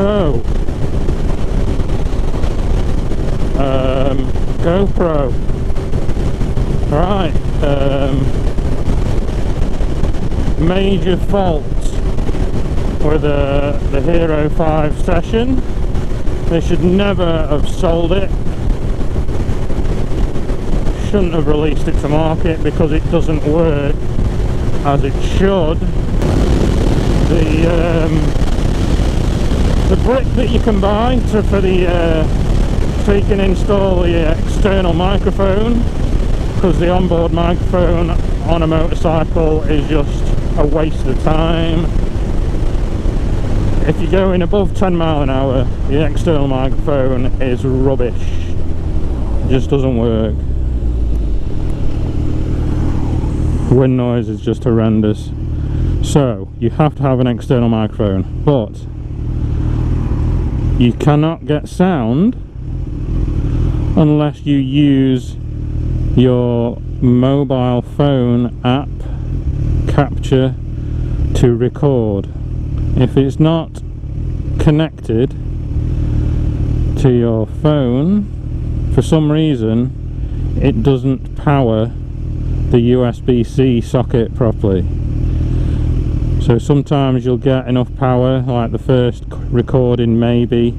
So, GoPro. Right, major fault with the Hero 5 session. They should never have sold it. Shouldn't have released it to market because it doesn't work as it should. The brick that you can buy so you can install the external microphone, because the onboard microphone on a motorcycle is just a waste of time. If you're going above 10 mile an hour, the external microphone is rubbish. It just doesn't work. Wind noise is just horrendous. So you have to have an external microphone, but you cannot get sound unless you use your mobile phone app capture to record. If it's not connected to your phone, for some reason it doesn't power the USB-C socket properly. So sometimes you'll get enough power, like the first recording maybe,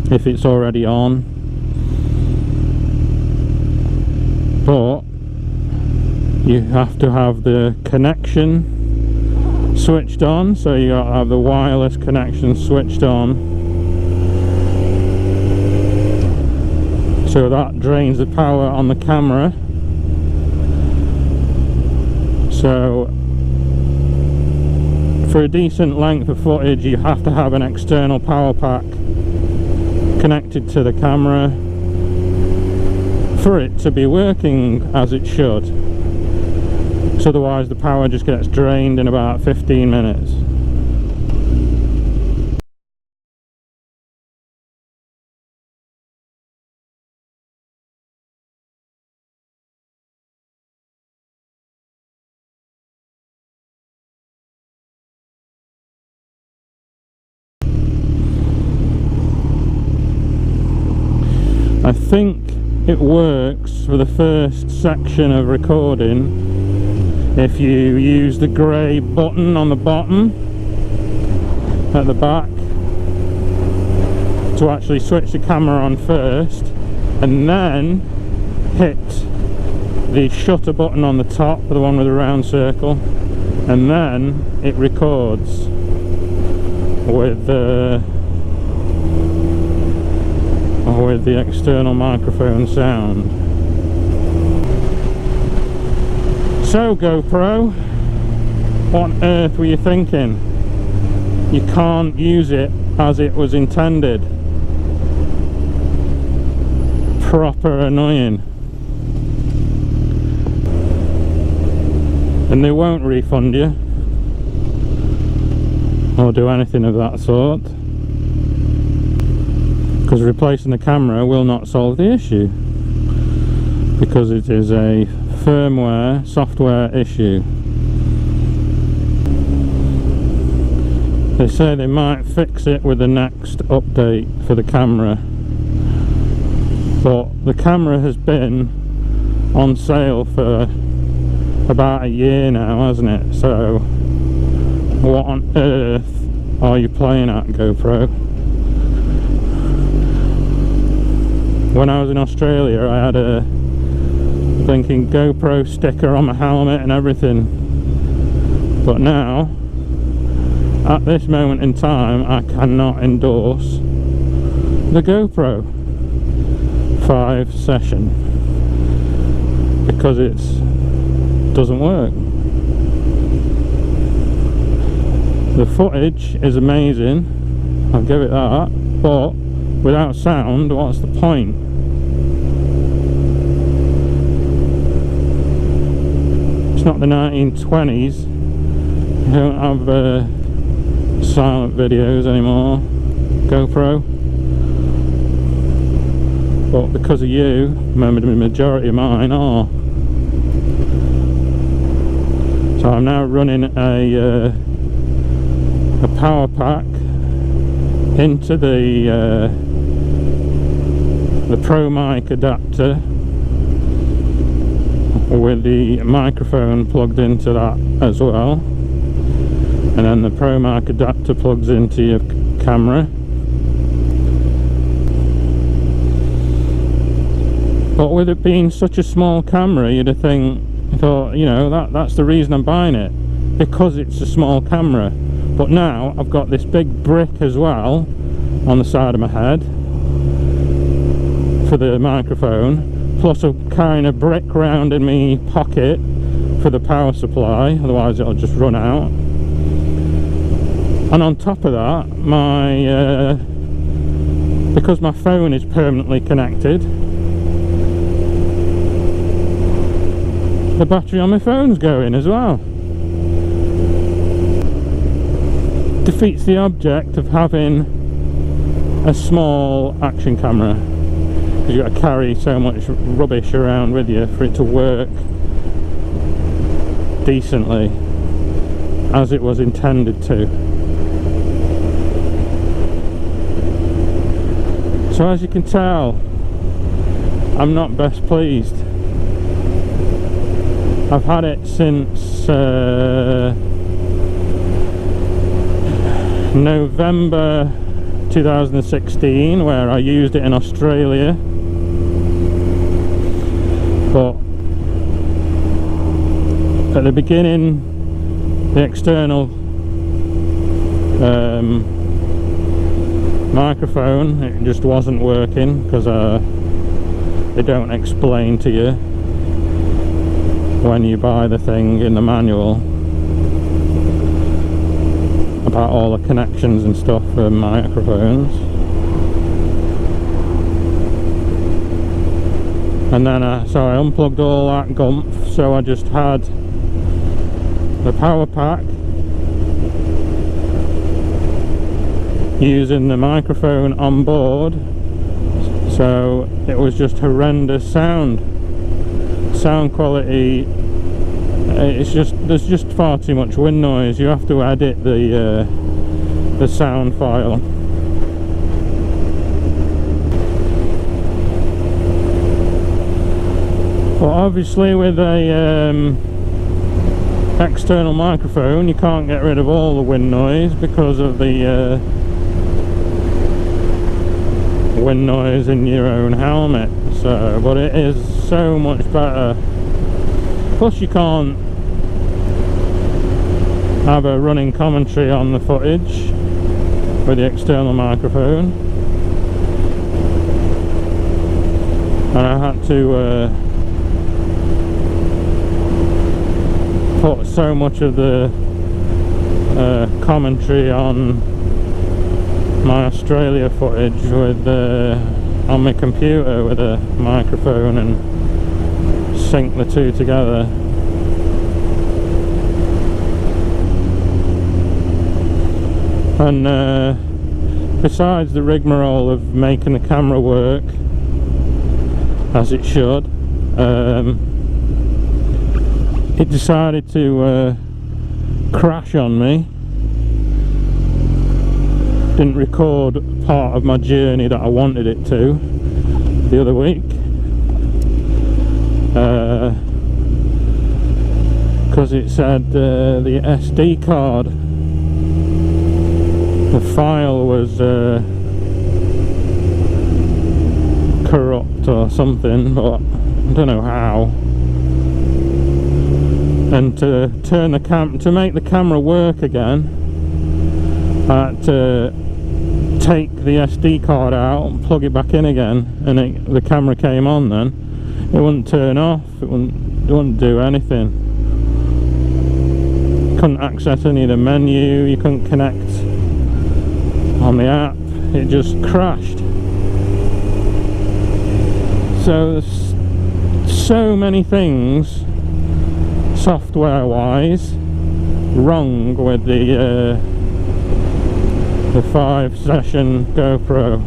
if it's already on, but you have to have the connection switched on, so you got to have the wireless connection switched on, so that drains the power on the camera. So for a decent length of footage you have to have an external power pack connected to the camera for it to be working as it should. So otherwise the power just gets drained in about 15 minutes. I think it works for the first section of recording if you use the grey button on the bottom at the back to actually switch the camera on first, and then hit the shutter button on the top, the one with the round circle, and then it records with the external microphone sound. So GoPro, what on earth were you thinking? You can't use it as it was intended. Proper annoying. And they won't refund you or do anything of that sort, because replacing the camera will not solve the issue, because it is a firmware, software issue. They say they might fix it with the next update for the camera, but the camera has been on sale for about a year now, hasn't it? So what on earth are you playing at, GoPro? When I was in Australia I had a blinking GoPro sticker on my helmet and everything, but now at this moment in time I cannot endorse the GoPro 5 session because it doesn't work. The footage is amazing, I'll give it that, but without sound, what's the point? It's not the 1920s. You don't have silent videos anymore, GoPro. But because of you, remember the majority of mine are. So I'm now running a power pack into the Pro Mic adapter with the microphone plugged into that as well, and then the Pro Mic adapter plugs into your camera. But with it being such a small camera, you'd have thought, you know, that's the reason I'm buying it, because it's a small camera. But now I've got this big brick as well on the side of my head for the microphone, plus a kind of brick round in my pocket for the power supply, otherwise it'll just run out. And on top of that, because my phone is permanently connected, the battery on my phone's going as well. Defeats the object of having a small action camera, because you've got to carry so much rubbish around with you for it to work decently as it was intended to. So as you can tell, I'm not best pleased. I've had it since November 2016, where I used it in Australia, but at the beginning the external microphone, it just wasn't working, because they don't explain to you when you buy the thing in the manual about all the connections and stuff for microphones. And then so I unplugged all that gumph, so I just had the power pack using the microphone on board, so it was just horrendous sound quality. It's just, there's just far too much wind noise. You have to edit the sound file. But obviously with a external microphone, you can't get rid of all the wind noise because of the wind noise in your own helmet. So, but it is so much better. Plus you can't have a running commentary on the footage with the external microphone. And I had to put so much of the commentary on my Australia footage with on my computer with a microphone and sync the two together. And besides the rigmarole of making the camera work as it should, it decided to crash on me. Didn't record part of my journey that I wanted it to the other week, because it said the SD card, the file was corrupt or something, but I don't know how. And to turn the to make the camera work again, I had to take the SD card out and plug it back in again, and the camera came on. Then it wouldn't turn off, it wouldn't do anything. Couldn't access any of the menu, you couldn't connect on the app, it just crashed. So there's so many things software wise wrong with the 5-session GoPro.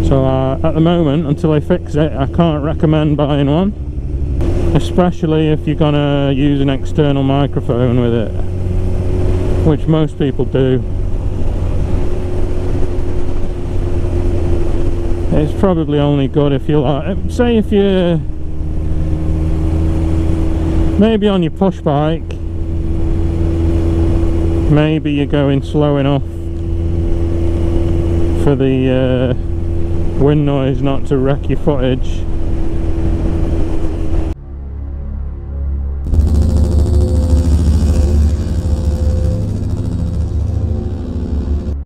So at the moment, until they fix it, I can't recommend buying one, especially if you're gonna use an external microphone with it. which most people do. It's probably only good if you like, say if you're maybe on your push bike, maybe you're going slow enough for the wind noise not to wreck your footage.